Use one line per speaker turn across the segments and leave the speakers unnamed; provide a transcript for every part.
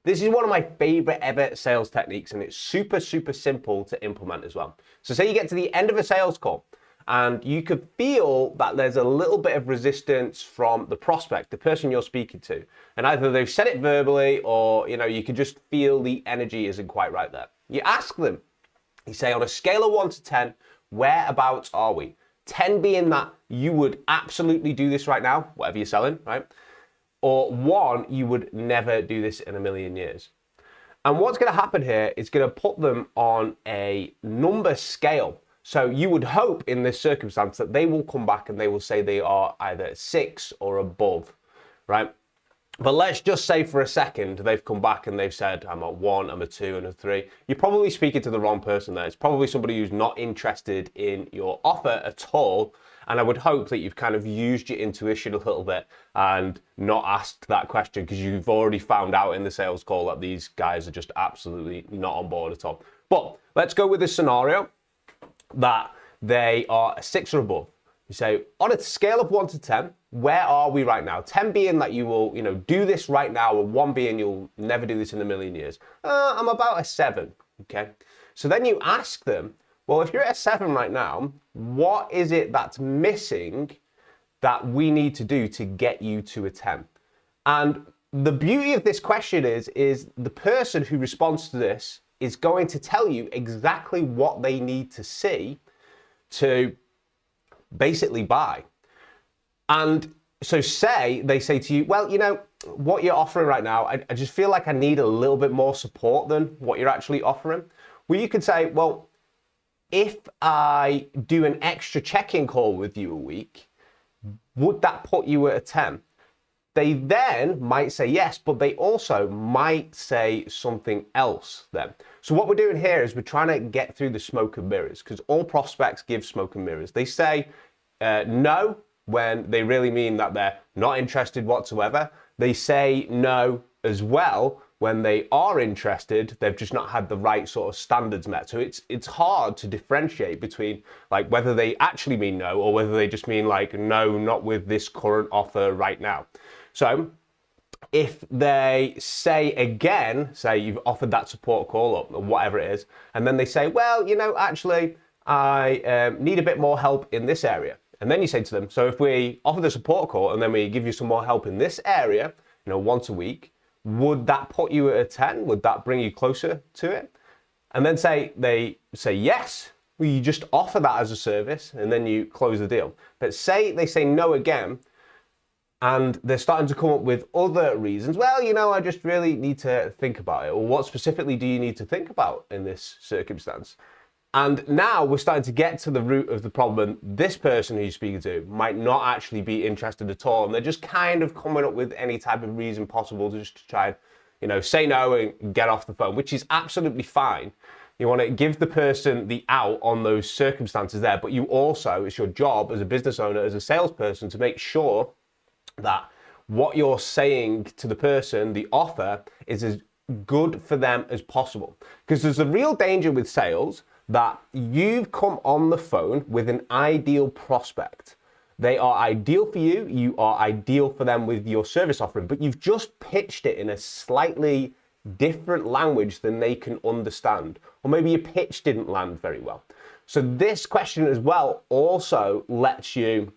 This is one of my favorite ever sales techniques, and it's super, super simple to implement as well. So say you get to the end of a sales call and you could feel that there's a little bit of resistance from the prospect, the person you're speaking to. And either they've said it verbally or, you can just feel the energy isn't quite right there. You ask them, you say, on a scale of 1 to 10, whereabouts are we? 10 being that you would absolutely do this right now, whatever you're selling, right? Or 1, you would never do this in a million years. And what's going to happen here is going to put them on a number scale. So you would hope in this circumstance that they will come back and they will say they are either 6 or above, right? But let's just say for a second they've come back and they've said, I'm a 1, I'm a 2, and a 3. You're probably speaking to the wrong person there. It's probably somebody who's not interested in your offer at all. And I would hope that you've kind of used your intuition a little bit and not asked that question because you've already found out in the sales call that these guys are just absolutely not on board at all. But let's go with this scenario that they are a 6 or above. You say, on a scale of 1 to 10, where are we right now? 10 being that you will, do this right now, and 1 being you'll never do this in a million years. I'm about a 7, okay? So then you ask them, well, if you're at a 7 right now, what is it that's missing that we need to do to get you to a 10? And the beauty of this question is the person who responds to this is going to tell you exactly what they need to see to basically buy. And so they say to you, well, what you're offering right now, I just feel like I need a little bit more support than what you're actually offering. Well, you could say, well, if I do an extra check-in call with you a week, would that put you at a 10? They then might say yes, but they also might say something else then. So what we're doing here is we're trying to get through the smoke and mirrors, because all prospects give smoke and mirrors. They say no when they really mean that they're not interested whatsoever. They say no as well when they are interested, they've just not had the right sort of standards met. So it's hard to differentiate between like whether they actually mean no or whether they just mean like no, not with this current offer right now. So if they say again, say you've offered that support call up or whatever it is, and then they say, well, actually I need a bit more help in this area. And then you say to them, so if we offer the support call and then we give you some more help in this area, once a week, would that put you at a 10? Would that bring you closer to it? And then they say yes, well, you just offer that as a service and then you close the deal. But say they say no again and they're starting to come up with other reasons. Well, I just really need to think about it. Or what specifically do you need to think about in this circumstance? And now we're starting to get to the root of the problem. This person who you're speaking to might not actually be interested at all. And they're just kind of coming up with any type of reason possible to just try and, say no and get off the phone, which is absolutely fine. You want to give the person the out on those circumstances there, but you also, it's your job as a business owner, as a salesperson, to make sure that what you're saying to the person, the offer, is as good for them as possible. Because there's a real danger with sales that you've come on the phone with an ideal prospect. They are ideal for you, you are ideal for them with your service offering, but you've just pitched it in a slightly different language than they can understand. Or maybe your pitch didn't land very well. So this question as well also lets you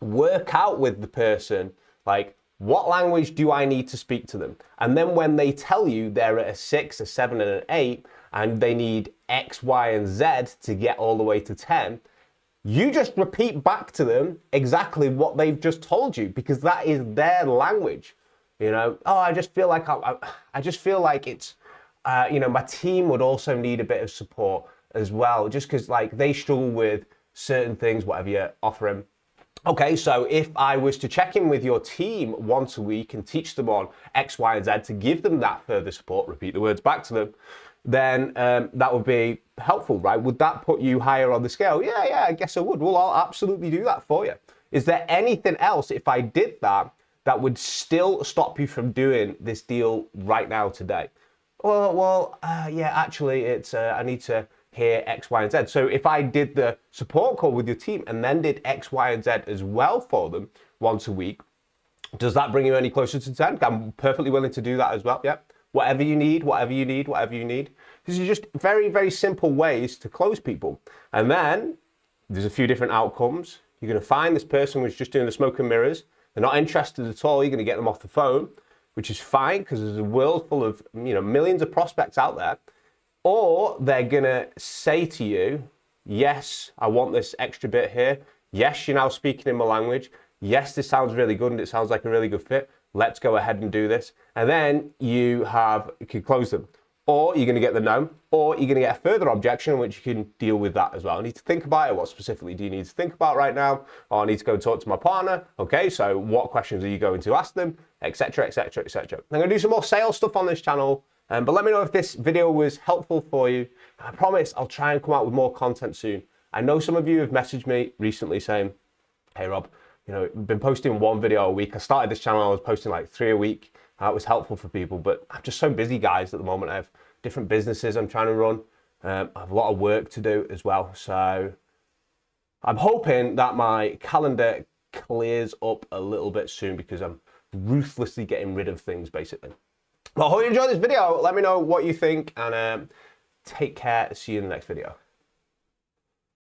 work out with the person, like, what language do I need to speak to them? And then when they tell you they're at a 6, a 7, and an 8, and they need X, Y, and Z to get all the way to 10, you just repeat back to them exactly what they've just told you, because that is their language. Oh, I just feel like I just feel like it's, my team would also need a bit of support as well, just because like they struggle with certain things, whatever you're offering. Okay, so if I was to check in with your team once a week and teach them on X, Y, and Z to give them that further support, repeat the words back to them, then that would be helpful, right? Would that put you higher on the scale? Yeah, I guess I would. Well, I'll absolutely do that for you. Is there anything else, if I did that, that would still stop you from doing this deal right now today? Yeah, actually, it's I need to hear X, Y, and Z. So if I did the support call with your team and then did X, Y, and Z as well for them once a week, does that bring you any closer to 10? I'm perfectly willing to do that as well, yeah. whatever you need, whatever you need, whatever you need. These are just very, very simple ways to close people. And then there's a few different outcomes. You're going to find this person who's just doing the smoke and mirrors. They're not interested at all. You're going to get them off the phone, which is fine because there's a world full of, millions of prospects out there. Or they're going to say to you, yes, I want this extra bit here. Yes, you're now speaking in my language. Yes, this sounds really good and it sounds like a really good fit. Let's go ahead and do this. And then you can close them. Or you're going to get the no, or you're going to get a further objection in which you can deal with that as well. I need to think about it. What specifically do you need to think about right now? Or I need to go and talk to my partner. Okay, so what questions are you going to ask them? Etc, etc, etc. I'm going to do some more sales stuff on this channel, but let me know if this video was helpful for you. I promise I'll try and come out with more content soon. I know some of you have messaged me recently saying, hey Rob, I've been posting one video a week. I started this channel, I was posting like 3 a week. It was helpful for people, but I'm just so busy, guys, at the moment. I have different businesses I'm trying to run. I have a lot of work to do as well. So I'm hoping that my calendar clears up a little bit soon because I'm ruthlessly getting rid of things, basically. Well, I hope you enjoyed this video. Let me know what you think and take care. See you in the next video.